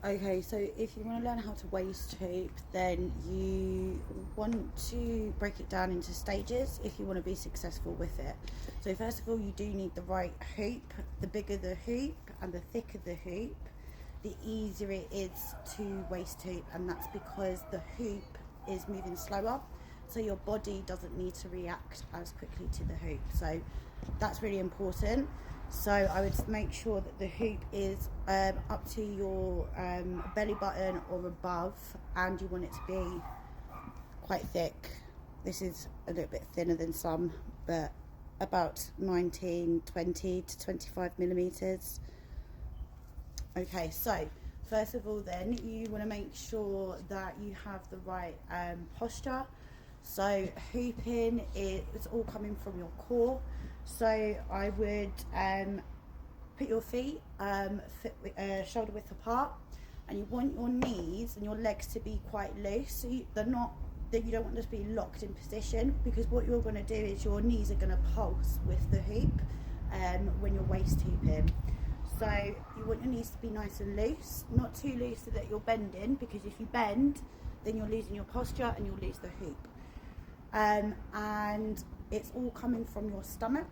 Okay, so if you want to learn how to waist hoop, then you want to break it down into stages if you want to be successful with it. So first of all, you do need the right hoop. The bigger the hoop and the thicker the hoop, the easier it is to waist hoop, and that's because the hoop is moving slower, so your body doesn't need to react as quickly to the hoop. So that's really important. So I would make sure that the hoop is up to your belly button or above, and you want it to be quite thick. This is a little bit thinner than some, but about 20 to 25 millimeters. Okay, so first of all then, you want to make sure that you have the right posture. So hooping, it's all coming from your core. So I would put your feet shoulder width apart, and you want your knees and your legs to be quite loose. So you don't want them to be locked in position, because what you're going to do is your knees are going to pulse with the hoop when you're waist hooping. So you want your knees to be nice and loose, not too loose so that you're bending, because if you bend, then you're losing your posture and you'll lose the hoop. And it's all coming from your stomach.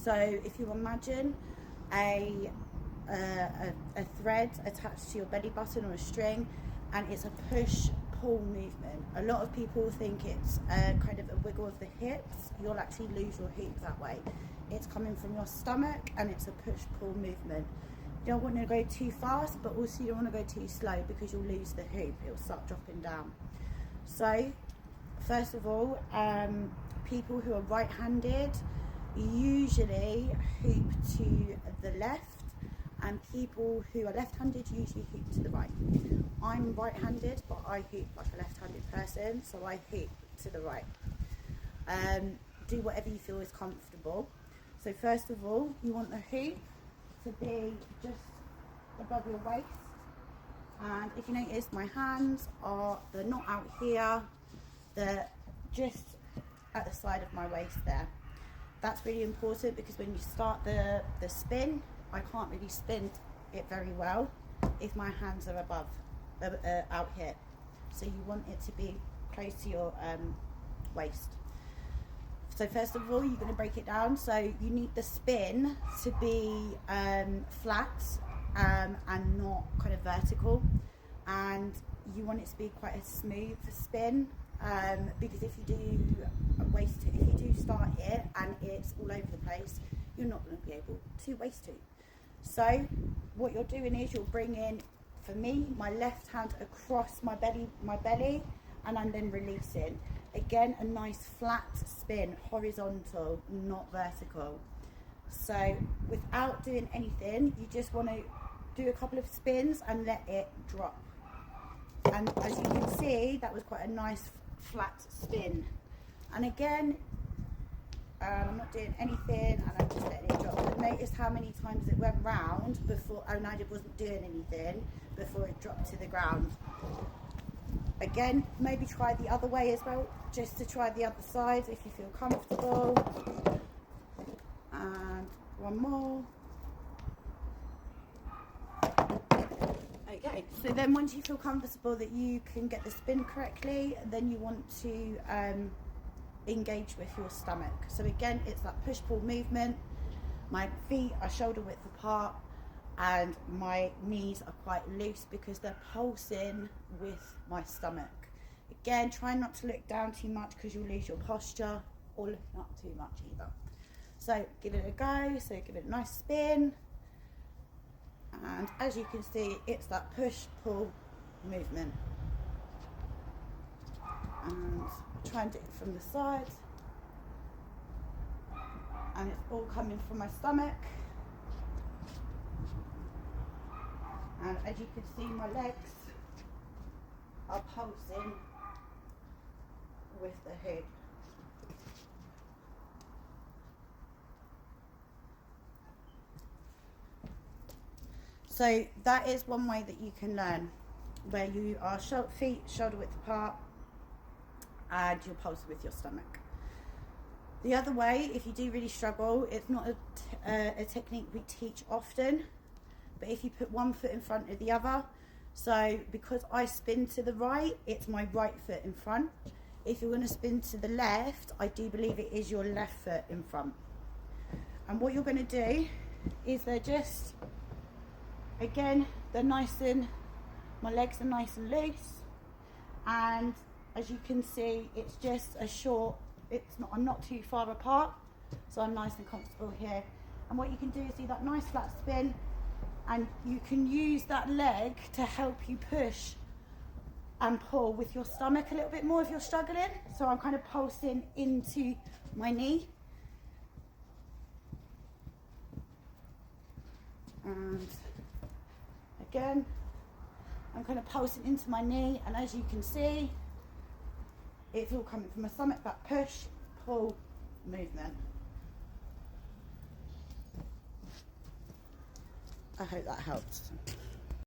So if you imagine a thread attached to your belly button or a string, and it's a push-pull movement. A lot of people think it's kind of a wiggle of the hips. You'll actually lose your hoop that way. It's coming from your stomach, and it's a push-pull movement. You don't want to go too fast, but also you don't want to go too slow, because you'll lose the hoop. It'll start dropping down. So first of all, people who are right-handed usually hoop to the left, and people who are left-handed usually hoop to the right. I'm right-handed, but I hoop like a left-handed person, so I hoop to the right. Do whatever you feel is comfortable. So first of all, you want the hoop to be just above your waist, and if you notice, my hands they're not out here, they're just at the side of my waist there. That's really important, because when you start the spin, I can't really spin it very well if my hands are above, out here. So you want it to be close to your waist. So first of all, you're going to break it down. So you need the spin to be flat and not kind of vertical, and you want it to be quite a smooth spin, because if you do start it and it's all over the place, you're not going to be able to waist hoop. So what you're doing is you're bringing, for me, my left hand across my belly, and I'm then releasing. Again, a nice flat spin, horizontal, not vertical. So without doing anything, you just want to do a couple of spins and let it drop. And as you can see, that was quite a nice flat spin. And again, I'm not doing anything, and I'm just letting it drop. But notice how many times it went round before, and I wasn't doing anything before it dropped to the ground. Again, maybe try the other way as well, just to try the other side if you feel comfortable. And one more. Okay, so then once you feel comfortable that you can get the spin correctly, then you want to engage with your stomach. So again, it's that push-pull movement. My feet are shoulder width apart, and my knees are quite loose because they're pulsing with my stomach. Again, try not to look down too much, because you'll lose your posture, or looking up too much either. So give it a go. So give it a nice spin, and as you can see, it's that push-pull movement. And try and do it from the side, and it's all coming from my stomach. And as you can see, my legs are pulsing with the hoop. So that is one way that you can learn, where you are feet shoulder width apart, and you're pulsing with your stomach. The other way, if you do really struggle, it's not a technique we teach often, but if you put one foot in front of the other, so because I spin to the right, it's my right foot in front. If you're going to spin to the left, I do believe it is your left foot in front. And what you're going to do is they're just, again, they're nice and, my legs are nice and loose. And as you can see, it's just a short, I'm not too far apart, so I'm nice and comfortable here. And what you can do is do that nice flat spin, and you can use that leg to help you push and pull with your stomach a little bit more if you're struggling. So I'm kind of pulsing into my knee. And again, I'm kind of pulsing into my knee, and as you can see, it's all coming from my stomach, that push, pull movement. I hope that helps.